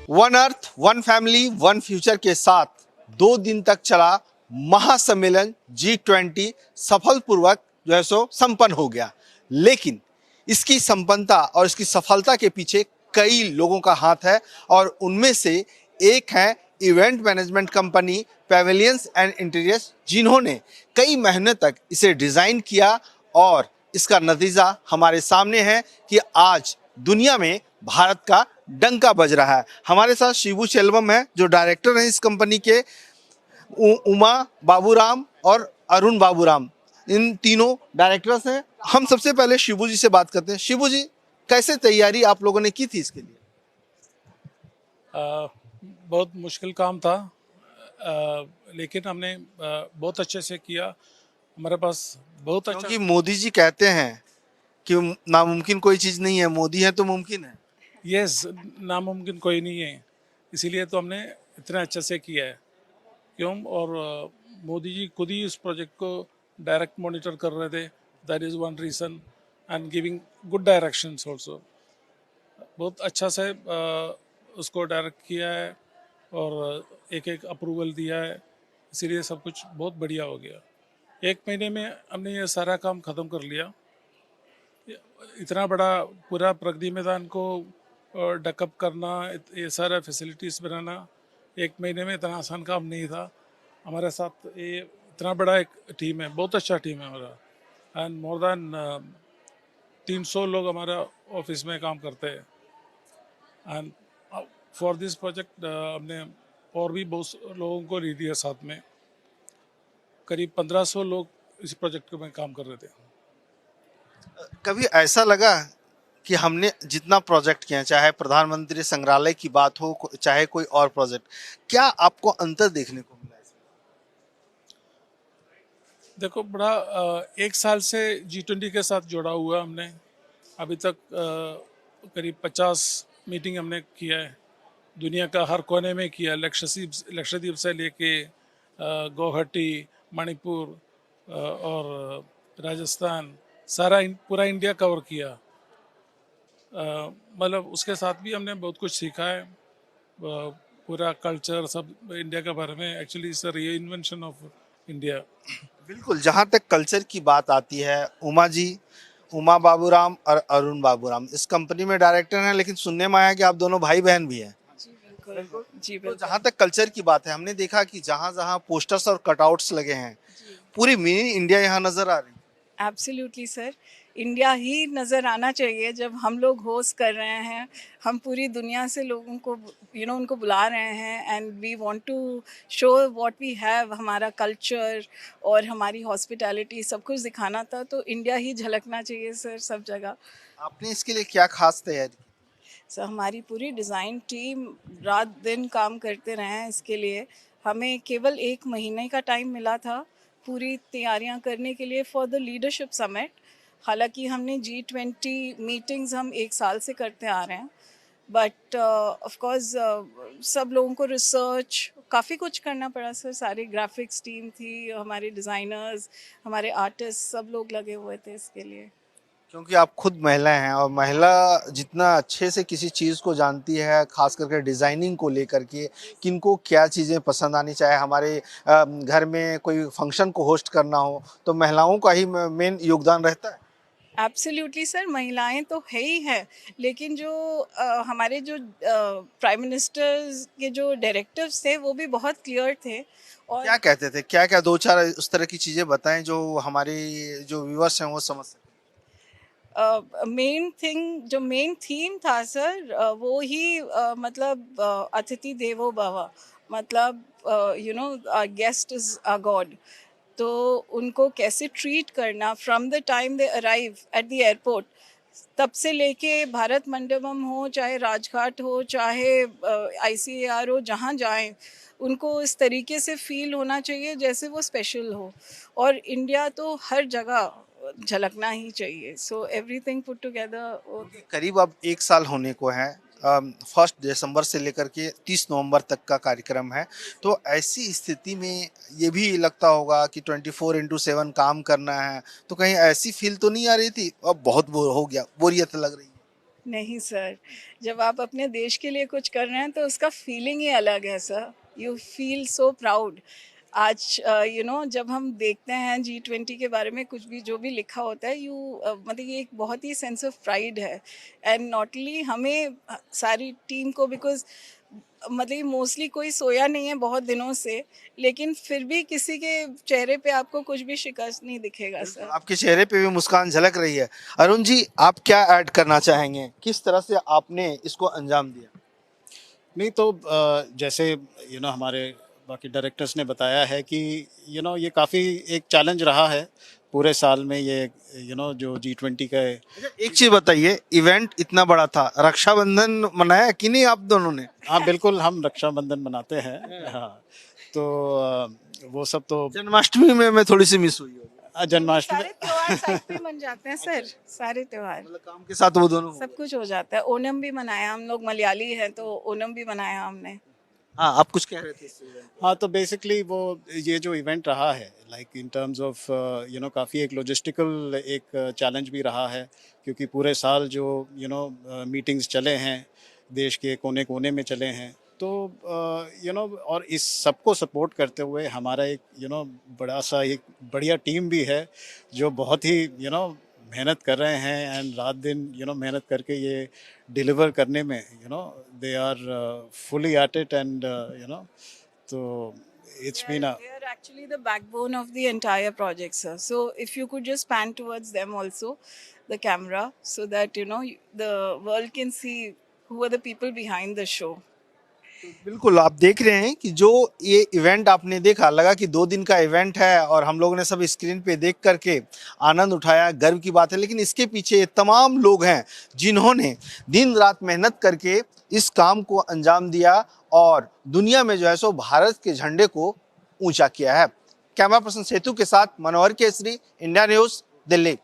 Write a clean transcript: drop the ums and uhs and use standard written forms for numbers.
One earth one family one future के साथ 2 दिन तक चला महासम्मेलन G20 सफलपूर्वक जो है सो संपन्न हो गया। लेकिन इसकी संपन्नता और इसकी सफलता के पीछे कई लोगों का हाथ है और उनमें से एक है event management company pavilions and interiors, जिन्होंने कई महीने तक इसे डिजाइन किया और इसका नतीजा हमारे सामने है कि आज दुनिया में भारत का डंका बज रहा है। हमारे साथ शिबू सेल्वम है जो डायरेक्टर हैं इस कंपनी के, उमा बाबूराम और अरुण बाबूराम, इन तीनों डायरेक्टर्स हैं। हम सबसे पहले शिबू जी से बात करते हैं। शिबू जी, कैसे तैयारी आप लोगों ने की थी इसके लिए? बहुत मुश्किल काम था, लेकिन हमने बहुत अच्छे से किया। हमारे पास बहुत अच्छा, क्योंकि मोदी जी कहते हैं कि नामुमकिन कोई चीज़ नहीं है, मोदी है तो मुमकिन है। यस, नामुमकिन कोई नहीं है, इसीलिए तो हमने इतना अच्छे से किया है। क्यों? और मोदी जी खुद ही इस प्रोजेक्ट को डायरेक्ट मॉनिटर कर रहे थे। That is one reason, and giving good directions also. बहुत अच्छा से उसको डायरेक्ट किया है और एक एक अप्रूवल दिया है, इसीलिए सब कुछ बहुत बढ़िया हो गया। 1 महीने में हमने ये सारा काम ख़त्म कर लिया। इतना बड़ा पूरा प्रगति मैदान को डकअप करना, ये सारा फैसिलिटीज़ बनाना 1 महीने में इतना आसान काम नहीं था। हमारे साथ ये इतना बड़ा एक टीम है, बहुत अच्छा टीम है हमारा, एंड मोर देन 300 लोग हमारा ऑफिस में काम करते हैं। एंड फॉर दिस प्रोजेक्ट हमने और भी बहुत लोगों को ली दिया साथ में। करीब 1500 लोग इस प्रोजेक्ट में काम कर रहे थे। कभी ऐसा लगा कि हमने जितना प्रोजेक्ट किया, चाहे प्रधानमंत्री संग्रहालय की बात हो, चाहे कोई और प्रोजेक्ट, क्या आपको अंतर देखने को मिला इसमें? देखो, बड़ा 1 साल से G20 के साथ जुड़ा हुआ हमने। अभी तक करीब 50 मीटिंग हमने किया है, दुनिया का हर कोने में किया। लक्षद्वीप से लेके गुवाहाटी, मणिपुर और राजस्थान, सारा पूरा इंडिया कवर किया। मतलब उसके साथ भी हमने बहुत कुछ सीखा है, पूरा कल्चर सब इंडिया के बारे में। Actually it's a reinvention of India. बिल्कुल, जहाँ तक कल्चर की बात आती है, उमा जी, उमा बाबूराम और अरुण बाबूराम इस कंपनी में डायरेक्टर हैं, लेकिन सुनने में आया कि आप दोनों भाई बहन भी हैं। जी बिल्कुल, जी तो बिल्कुल। जहाँ तक कल्चर की बात है, हमने देखा कि जहाँ जहाँ पोस्टर्स और कटआउट्स लगे हैं, पूरी मिनी इंडिया यहाँ नजर आ रही है। एब्सोल्युटली सर, इंडिया ही नज़र आना चाहिए। जब हम लोग होस्ट कर रहे हैं, हम पूरी दुनिया से लोगों को उनको बुला रहे हैं, and we want to show what we have, हमारा कल्चर और हमारी हॉस्पिटैलिटी सब कुछ दिखाना था, तो इंडिया ही झलकना चाहिए सर सब जगह। आपने इसके लिए क्या खास तैयारी की? सर हमारी पूरी डिज़ाइन टीम रात दिन काम करते रहे हैं इसके लिए। हमें केवल 1 महीने का टाइम मिला था पूरी तैयारियां करने के लिए फॉर द लीडरशिप समिट। हालांकि हमने G20 मीटिंग्स हम 1 साल से करते आ रहे हैं, बट ऑफ कोर्स सब लोगों को रिसर्च काफ़ी कुछ करना पड़ा सर। सारी ग्राफिक्स टीम थी, हमारे डिज़ाइनर्स, हमारे आर्टिस्ट, सब लोग लगे हुए थे इसके लिए। क्योंकि आप खुद महिला हैं और महिला जितना अच्छे से किसी चीज़ को जानती है, खास करके डिज़ाइनिंग को लेकर के, किनको क्या चीज़ें पसंद आनी, चाहे हमारे घर में कोई फंक्शन को होस्ट करना हो तो महिलाओं का ही मेन योगदान रहता है। एब्सोल्युटली सर, महिलाएं तो है ही है, लेकिन जो हमारे जो प्राइम मिनिस्टर के जो डायरेक्टिव्स थे वो भी बहुत क्लियर थे। और क्या कहते थे, क्या क्या दो चार उस तरह की चीज़ें बताएं जो हमारे जो व्यूअर्स हैं वो समझ सकें। जो मेन थीम था सर, वो ही मतलब अतिथि देवो भव, मतलब गेस्ट इज अ गॉड। तो उनको कैसे ट्रीट करना from the time they arrive at the airport, तब से लेके भारत मंडपम हो, चाहे राजघाट हो, चाहे ICAR हो, जहाँ जाएं उनको इस तरीके से फील होना चाहिए जैसे वो स्पेशल हो। और इंडिया तो हर जगह झलकना ही चाहिए। So everything put together. करीब अब 1 साल होने को है। 1 दिसंबर से लेकर के 30 नवंबर तक का कार्यक्रम है। तो ऐसी स्थिति में ये भी लगता होगा कि 24x7 काम करना है, तो कहीं ऐसी फील तो नहीं आ रही थी अब बहुत बोर हो गया, बोरियत लग रही है? नहीं सर, जब आप अपने देश के लिए कुछ कर रहे हैं तो उसका फीलिंग ही अलग है sir. You feel so proud. आज जब हम देखते हैं G20 के बारे में कुछ भी जो भी लिखा होता है, मतलब ये एक बहुत ही सेंस ऑफ प्राइड है. एंड नॉटली हमें सारी टीम को, बिकॉज मतलब मोस्टली कोई सोया नहीं है बहुत दिनों से, लेकिन फिर भी किसी के चेहरे पे आपको कुछ भी शिकस्त नहीं दिखेगा सर. आपके चेहरे पे भी मुस्कान झलक रही है. अरुण जी, आप क्या ऐड करना चाहेंगे, किस तरह से आपने इसको अंजाम दिया? नहीं तो जैसे हमारे बाकी डायरेक्टर्स ने बताया है कि ये काफ़ी एक चैलेंज रहा है पूरे साल में, ये जो G20 का है. अच्छा, एक चीज बताइए, इवेंट इतना बड़ा था, रक्षाबंधन मनाया कि नहीं आप दोनों ने? हाँ बिल्कुल, हम रक्षाबंधन मनाते हैं. हाँ तो वो सब तो जन्माष्टमी में मैं थोड़ी सी मिस हुई होगी. जन्माष्टमी सारे त्योहार साइड पे बन जाते हैं सर, सारे त्योहार मतलब काम के साथ वो दोनों हो सब गए. कुछ हो जाता है. ओणम भी मनाया, हम लोग मलयाली हैं तो ओणम भी मनाया हमने. हाँ, आप कुछ कह रहे थे इस event पे. हाँ तो बेसिकली वो ये जो इवेंट रहा है, लाइक इन टर्म्स ऑफ काफ़ी एक लॉजिस्टिकल एक चैलेंज भी रहा है, क्योंकि पूरे साल जो मीटिंग्स चले हैं, देश के कोने कोने में चले हैं. तो और इस सबको सपोर्ट करते हुए हमारा एक बड़ा सा एक बढ़िया टीम भी है, जो बहुत ही मेहनत कर रहे हैं, एंड रात दिन मेहनत करके ये डिलीवर करने में they are fully at it, and तो it's been a They are actually the backbone of the entire project, sir. So if you could just pan towards them also, the camera, so that the world can see who are the people behind the show. बिल्कुल, आप देख रहे हैं कि जो ये event आपने देखा, लगा कि 2 दिन का इवेंट है और हम लोगों ने सब स्क्रीन पे देख करके आनंद उठाया, गर्व की बात है. लेकिन इसके पीछे तमाम लोग हैं जिन्होंने दिन रात मेहनत करके इस काम को अंजाम दिया और दुनिया में जो है सो भारत के झंडे को ऊंचा किया है. कैमरा पर्सन सेतु के साथ मनोहर केसरी, इंडिया न्यूज, दिल्ली.